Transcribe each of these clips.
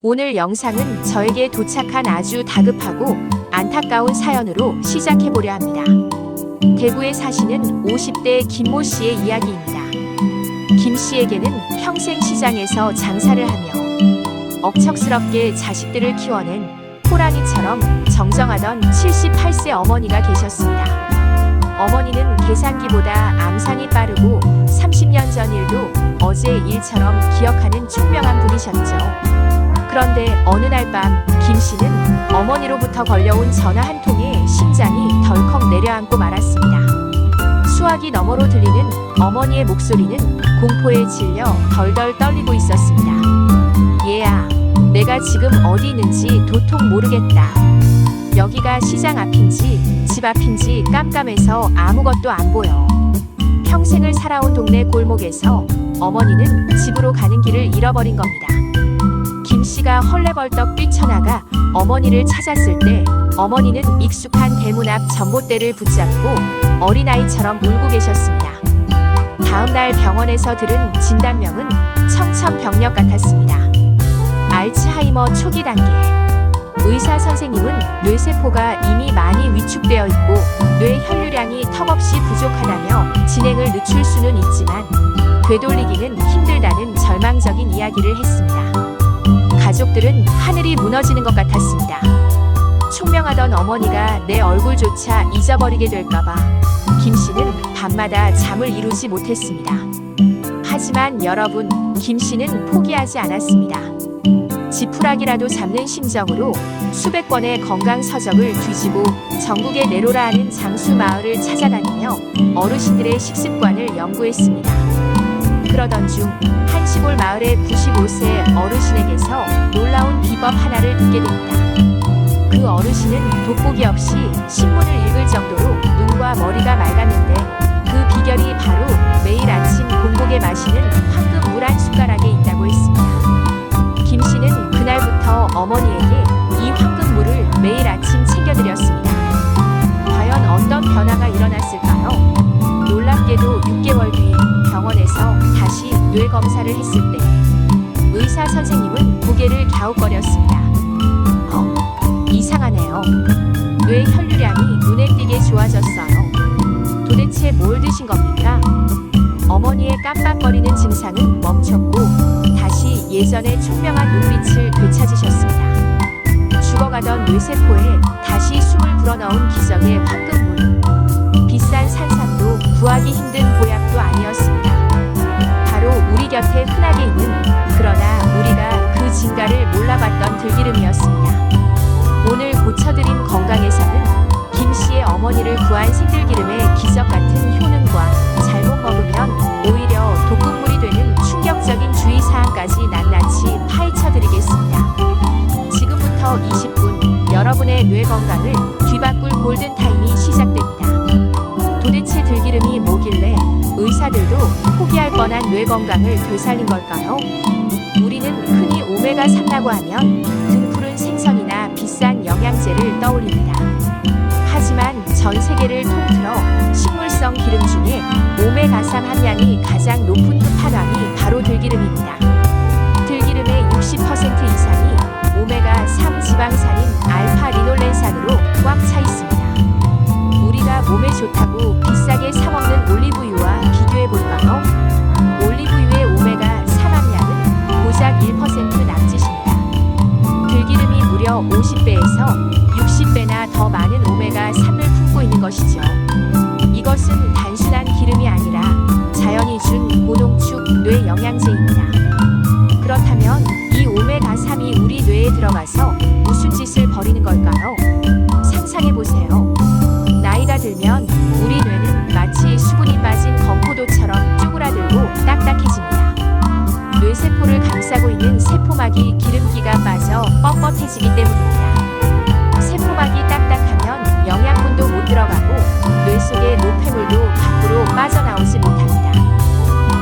오늘 영상은 저에게 도착한 아주 다급하고 안타까운 사연으로 시작해보려 합니다. 대구에 사시는 50대 김모 씨의 이야기입니다. 김 씨에게는 평생 시장에서 장사를 하며 억척스럽게 자식들을 키워낸 호랑이처럼 정정하던 78세 어머니가 계셨습니다. 어머니는 계산기보다 암산이 빠르고 30년 전 일도 어제 일처럼 기억하는 총명한 분이셨죠. 그런데 어느 날 밤 김 씨는 어머니로부터 걸려온 전화 한 통에 심장이 덜컥 내려앉고 말았습니다. 수화기 너머로 들리는 어머니의 목소리는 공포에 질려 덜덜 떨리고 있었습니다. 얘야, 내가 지금 어디 있는지 도통 모르겠다. 여기가 시장 앞인지 집 앞인지 깜깜해서 아무것도 안 보여. 평생을 살아온 동네 골목에서 어머니는 집으로 가는 길을 잃어버린 겁니다. 김 씨가 헐레벌떡 뛰쳐나가 어머니를 찾았을 때 어머니는 익숙한 대문 앞 전봇대를 붙잡고 어린아이처럼 울고 계셨습니다. 다음 날 병원에서 들은 진단명은 청천벽력 같았습니다. 알츠하이머 초기 단계. 의사 선생님은 뇌세포가 이미 많이 위축되어 있고 뇌 혈류량이 턱없이 부족하다며 진행을 늦출 수는 있지만 되돌리기는 힘들다는 절망적인 이야기를 했습니다. 가족들은 하늘이 무너지는 것 같았습니다. 총명하던 어머니가 내 얼굴조차 잊어버리게 될까봐 김 씨는 밤마다 잠을 이루지 못했습니다. 하지만 여러분, 김 씨는 포기하지 않았습니다. 지푸라기라도 잡는 심정으로 수백 번의 건강 서적을 뒤지고 전국의 내로라 하는 장수 마을을 찾아다니며 어르신들의 식습관을 연구했습니다. 그러던 중 한 시골 마을의 95세 어르신에게서 놀라운 비법 하나를 듣게 됩니다. 그 어르신은 돋보기 없이 신문을 읽을 정도로 눈과 머리가 맑았는데 그 비결이 바로 매일 아침 공복에 마시는 황금 물 한 숟가락에 있다고 했습니다. 김 씨는 그날부터 어머니에게 이 황금물을 매일 아침 챙겨드렸습니다. 과연 어떤 변화가 일어났을까요? 놀랍게도 6개월 뒤 병원에서 다시 뇌 검사를 했을 때 의사 선생님은 고개를 갸웃거렸습니다. 이상하네요. 뇌 혈류량이 눈에 띄게 좋아졌어요. 도대체 뭘 드신 겁니까? 어머니의 깜빡거리는 증상은 멈췄고 다시 예전의 총명한 눈빛을 되찾으셨습니다. 죽어가던 뇌세포에 다시 숨을 불어넣은 기적의 황금물. 비싼 산삼도 구하기 힘든 보약도 아니었습니다. 바로 우리 곁에 흔하게 있는, 그러나 우리가 그 진가를 몰라봤던 들기름이었습니다. 오늘 고쳐드린 건강에서는 김 씨의 어머니를 구한 생들기름의 기적 같은 효능과 잘못 먹으면 오히려 독극물이 되는 충격적인 주의사항까지 낱낱이 파헤쳐드리겠습니다. 지금부터 20분 여러분의 뇌 건강을 뒤바꿀 골든타임이 시작됩니다. 도대체 들기름이 뭐길래 의사들도 포기할 뻔한 뇌 건강을 되살린 걸까요? 우리는 흔히 오메가3라고 하면 등푸른 생선이나 비싼 영양제를 떠올립니다. 하지만 전 세계를 통틀어 식물성 기름 중에 오메가3 함량이 가장 높은 끝판왕이 바로 들기름입니다. 들기름의 60% 이상이 오메가3 지방산인 알파 리놀렌산으로 꽉 차 있습니다. 우리가 몸에 좋다고 비싸게 사 먹는 올리브유와 비교해 볼까요? 올리브유의 오메가3 함량은 고작 1% 남짓입니다. 들기름이 무려 50배에서 60배나 더 많은 오메가3을 품고 있는 것이죠. 이것은 단순한 기름이 아니라 자연이 준 고농축 뇌 영양제입니다. 그렇다면 이 오메가3이 우리 뇌에 들어가서 무슨 짓을 벌이는 걸까요? 상상해보세요. 나이가 들면 우리 뇌는 마치 수분이 빠진 건포도처럼 쪼그라들고 딱딱해집니다. 뇌세포를 감싸고 있는 세포막이 기름기가 빠져 뻣뻣해지기 때문입니다. 세포막이 딱딱하면 영양분도 못 들어가고 뇌 속의 노폐물도 밖으로 빠져나오지 못합니다.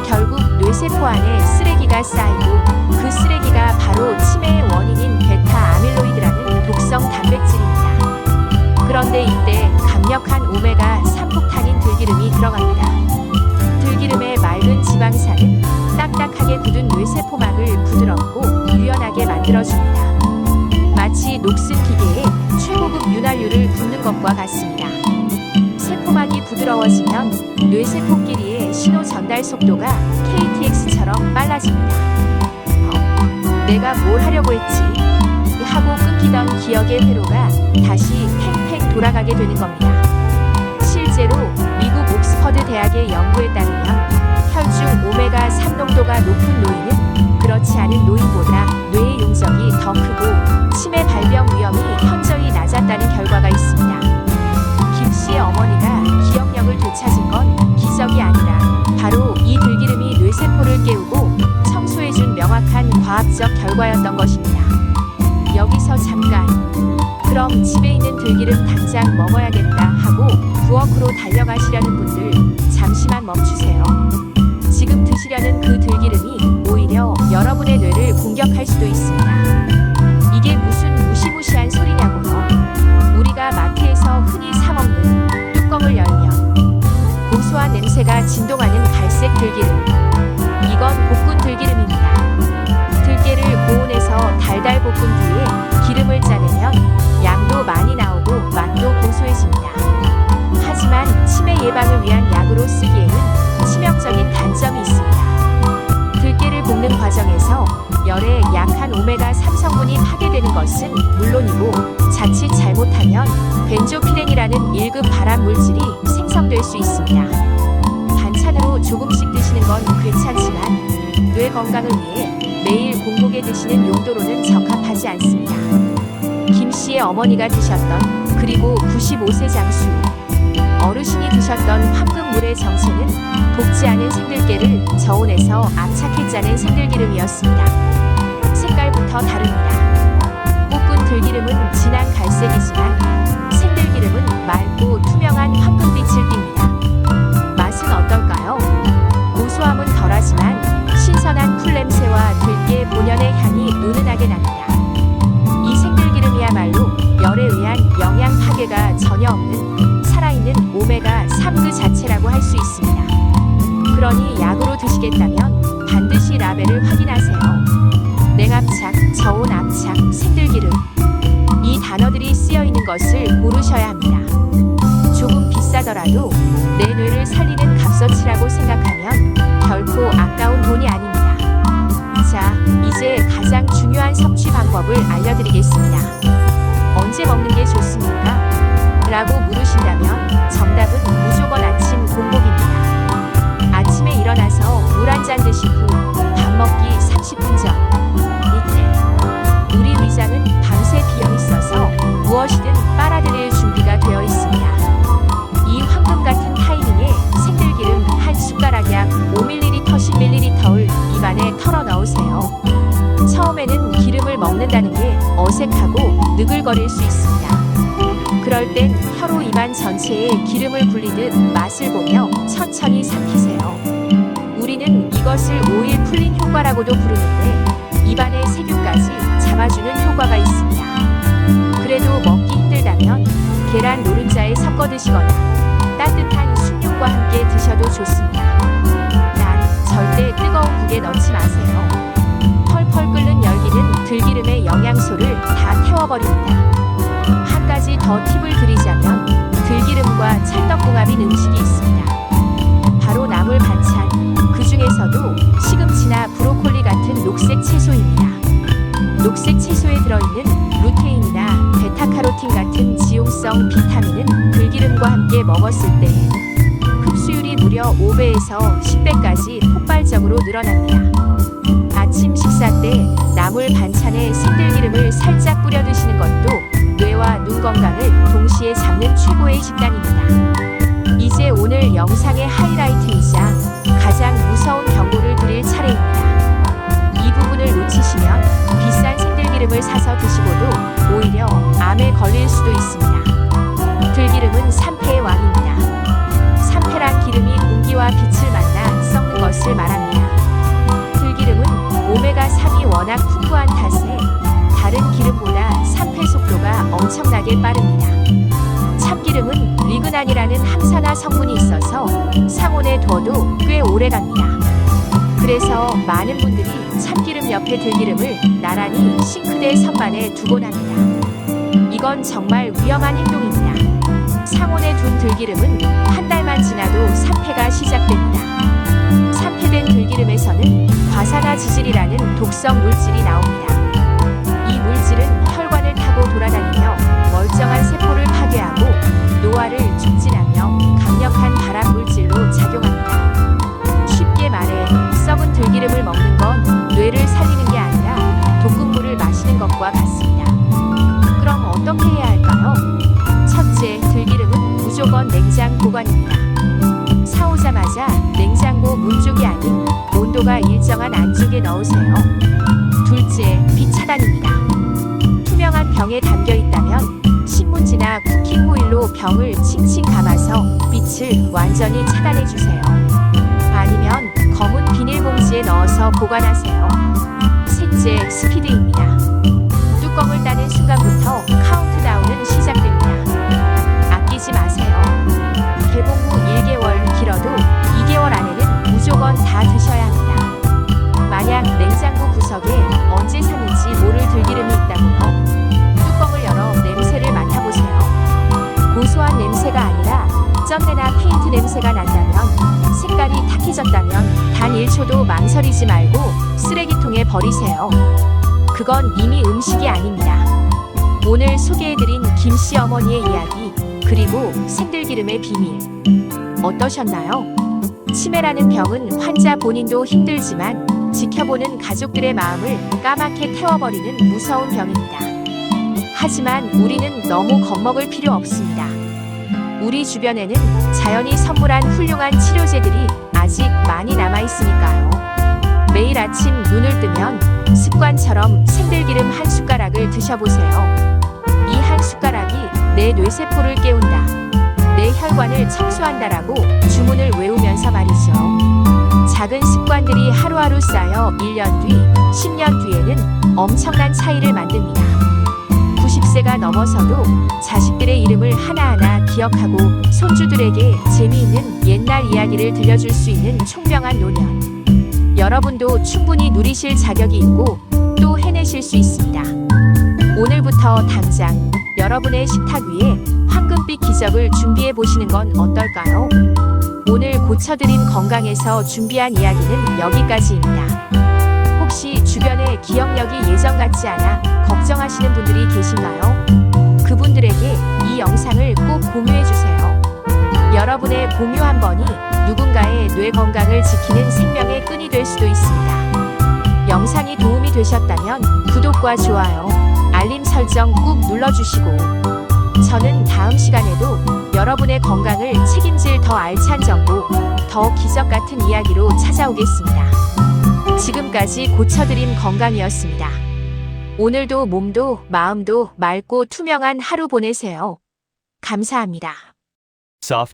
결국 뇌세포 안에 쓰레기가 쌓이고 그 쓰레기가 바로 치매의 원인인 베타 아밀로이드라는 독성 단백질입니다. 그런데 이때 강력한 오메가3 폭탄인 들기름이 들어갑니다. 들기름의 맑은 지방산은 딱딱하게 굳은 뇌세포막을 부드럽고 유연하게 만들어줍니다. 마치 녹슨 기계에 최고급 윤활유를 붓는 것과 같습니다. 세포막이 부드러워지면 뇌세포끼리의 신호 전달 속도가 KTX처럼 빨라집니다. 내가 뭘 하려고 했지? 하고 끊기던 기억의 회로가 다시 팽팽 돌아가게 되는 겁니다. 실제로 미국 옥스퍼드 대학의 연구에 따르면 혈중 오메가3 농도가 높은 노인은 그렇지 않은 노인보다 뇌의 용적이 더 크고 치매 발병 위험이 현저히 낮았다는 결과가 있습니다. 김 씨의 어머니가 기억력을 되찾은 건 기적이 아니라 바로 이 들기름이 뇌세포를 깨우고 청소해준 명확한 과학적 결과였던 것입니다. 여기서 잠깐, 그럼 집에 있는 들기름 당장 먹어야겠다 하고 부엌으로 달려가시려는 분들 잠시만 멈추세요. 지금 드시려는 그 들기름이 오히려 여러분의 뇌를 공격할 수도 있습니다. 이게 무슨 무시무시한 소리냐고요. 우리가 마트에서 흔히 사 먹는 뚜껑을 열면 고소한 냄새가 진동하는 갈색 들기름. 이건 볶은 들기름입니다. 들깨를 고온에서 달달 볶은 뒤에 기름을 짜내면 양도 많이 나오고 맛도 고소해집니다. 하지만 치매 예방을 위한 약으로 쓰기에는 치명적인 단점이 있습니다. 들깨를 볶는 과정에서 열에 약한 오메가3 성분이 파괴되는 것은 물론이고 자칫 잘못하면 벤조피렌이라는 1급 발암 물질이 생성될 수 있습니다. 반찬으로 조금씩 드시는 건 괜찮지만 뇌 건강을 위해 매일 공복에 드시는 용도로는 적합하지 않습니다. 김 씨의 어머니가 드셨던 그리고 95세 장수 어르신이 드셨던 황금물의 정체는 볶지 않은 생들깨를 저온에서 압착해 짜낸 생들기름이었습니다. 색깔부터 다릅니다. 볶은 들기름은 진한 갈색이지만 생들기름은 맑고 투명한 황금빛을 띱니다. 맛은 어떨까요? 고소함은 덜하지만 신선한 풀냄새와 들깨 본연의 향이 은은하게 납니다. 이 생들기름이야말로 열에 의한 영양 파괴가 전혀 없는 살아있는 오메가3 그 자체라고 할 수 있습니다. 그러니 약으로 드시겠다면 반드시 라벨을 확인하세요. 냉압착, 저온압착, 생들기름 이 단어들이 쓰여있는 것을 고르셔야 합니다. 조금 비싸더라도 내 뇌를 살리는 값어치라고 생각하면 결코 아까운 돈이 아닙니다. 자, 이제 가장 중요한 섭취 방법을 알려드리겠습니다. 언제 먹는 게 좋습니까? 라고 물으신다면 정답은 무조건 아침 공복입니다. 아침에 일어나서 물 한 잔 드신 후 밥 먹기 30분 전 이때 우리 위장은 밤새 비어 있어서 무엇이든 빨아들일 준비가 되어 있습니다. 이 황금 같은 타이밍에 생들기름 한 숟가락 약 5ml 10ml를 입안에 털어 넣으세요. 처음에는 기름을 먹는다는 게 어색하고 느글거릴 수 있습니다. 그럴 땐 혀로 입안 전체에 기름을 굴리듯 맛을 보며 천천히 삼키세요. 우리는 이것을 오일 풀린 효과라고도 부르는데 입안의 세균까지 잡아주는 효과가 있습니다. 그래도 먹기 힘들다면 계란 노른자에 섞어 드시거나 따뜻한 숭늉과 함께 드셔도 좋습니다. 단 절대 뜨거운 국에 넣지 마세요. 펄펄 끓는 열기는 들기름의 영양소를 다 태워버립니다. 한 가지 더 팁을 드리자면 들기름과 찰떡궁합인 음식이 있습니다. 바로 나물 반찬, 그 중에서도 시금치나 브로콜리 같은 녹색 채소입니다. 녹색 채소에 들어있는 루테인이나 베타카로틴 같은 지용성 비타민은 들기름과 함께 먹었을 때 흡수율이 무려 5배에서 10배까지 폭발적으로 늘어납니다. 아침 식사 때 나물 반찬에 생들기름을 살짝 뿌려 드시는 것도 뇌와 눈 건강을 동시에 잡는 최고의 식단입니다. 이제 오늘 영상의 하이라이트이자 가장 무서운 경고를 드릴 차례입니다. 이 부분을 놓치시면 비싼 생들기름을 사서 드시고도 오히려 암에 걸릴 수도 있습니다. 들기름은 산패의 왕입니다. 산패란 기름이 공기와 빛을 만나 썩는 것을 말합니다. 들기름은 오메가3이 워낙 풍부한 탓에 다른 기름보다 산패 속도가 엄청나게 빠릅니다. 참기름은 리그난이라는 항산화 성분이 있어서 상온에 둬도 꽤 오래 갑니다. 그래서 많은 분들이 참기름 옆에 들기름을 나란히 싱크대 선반에 두곤 합니다. 이건 정말 위험한 행동입니다. 상온에 둔 들기름은 한 달만 지나도 산패가 시작됩니다. 산패된 들기름에서는 과산화지질이라는 독성 물질이 나옵니다. 이 물질은 혈관을 타고 돌아다니며 멀쩡한 세포를 파괴하고 노화를 촉진하며 강력한 발암 물질로 작용합니다. 쉽게 말해 썩은 들기름을 먹는 건 뇌를 살리는 게 아니라 독극물을 마시는 것과 같습니다. 그럼 어떻게 해야 할까요? 첫째, 들기름은 무조건 냉장 보관입니다. 사오자마자 냉장고 문 쪽이 아닌 온도가 일정한 안쪽에 넣으세요. 둘째, 빛 차단입니다. 투명한 병에 담겨 있다면 신문지나 쿠킹 호일로 병을 칭칭 감아서 빛을 완전히 차단해 주세요. 아니면 검은 비닐봉지에 넣어서 보관하세요. 셋째, 스피드입니다. 뚜껑을 따는 순간부터 카운트다운은 시작됩니다. 아끼지 마세요. 개봉 후 1개월, 길어도 2개월 안에는 무조건 다 드셔야 합니다. 만약 냉장고 구석에 언제 샀는지 모를 들기름이 있다고요? 뚜껑을 열어 냄새를 맡아보세요. 고소한 냄새가 아니라 쩐내나 페인트 냄새가 난다면, 색깔이 탁해졌다면 단 1초도 망설이지 말고 쓰레기통에 버리세요. 그건 이미 음식이 아닙니다. 오늘 소개해드린 김씨 어머니의 이야기, 그리고 생들기름의 비밀 어떠셨나요? 치매라는 병은 환자 본인도 힘들지만 지켜보는 가족들의 마음을 까맣게 태워버리는 무서운 병입니다. 하지만 우리는 너무 겁먹을 필요 없습니다. 우리 주변에는 자연이 선물한 훌륭한 치료제들이 아직 많이 남아있으니까요. 매일 아침 눈을 뜨면 습관처럼 생들기름 한 숟가락을 드셔보세요. 이 한 숟가락이 내 뇌세포를 깨운다, 내 혈관을 청소한다라고 주문을 외우면서 말이죠. 작은 습관들이 하루하루 쌓여 1년 뒤, 10년 뒤에는 엄청난 차이를 만듭니다. 90세가 넘어서도 자식들의 이름을 하나하나 기억하고 손주들에게 재미있는 옛날 이야기를 들려줄 수 있는 총명한 노년. 여러분도 충분히 누리실 자격이 있고 또 해내실 수 있습니다. 오늘부터 당장 여러분의 식탁 위에 황금빛 기적을 준비해 보시는 건 어떨까요? 오늘 고쳐드린 건강에서 준비한 이야기는 여기까지입니다. 혹시 주변에 기억력이 예전 같지 않아 걱정하시는 분들이 계신가요? 그분들에게 이 영상을 꼭 공유해주세요. 여러분의 공유 한 번이 누군가의 뇌 건강을 지키는 생명의 끈이 될 수도 있습니다. 영상이 도움이 되셨다면 구독과 좋아요, 알림 설정 꾹 눌러주시고, 저는 다음 시간에도 여러분의 건강을 책임질 더 알찬 정보, 더 기적 같은 이야기로 찾아오겠습니다. 지금까지 고쳐드림 건강이었습니다. 오늘도 몸도 마음도 맑고 투명한 하루 보내세요. 감사합니다. Soft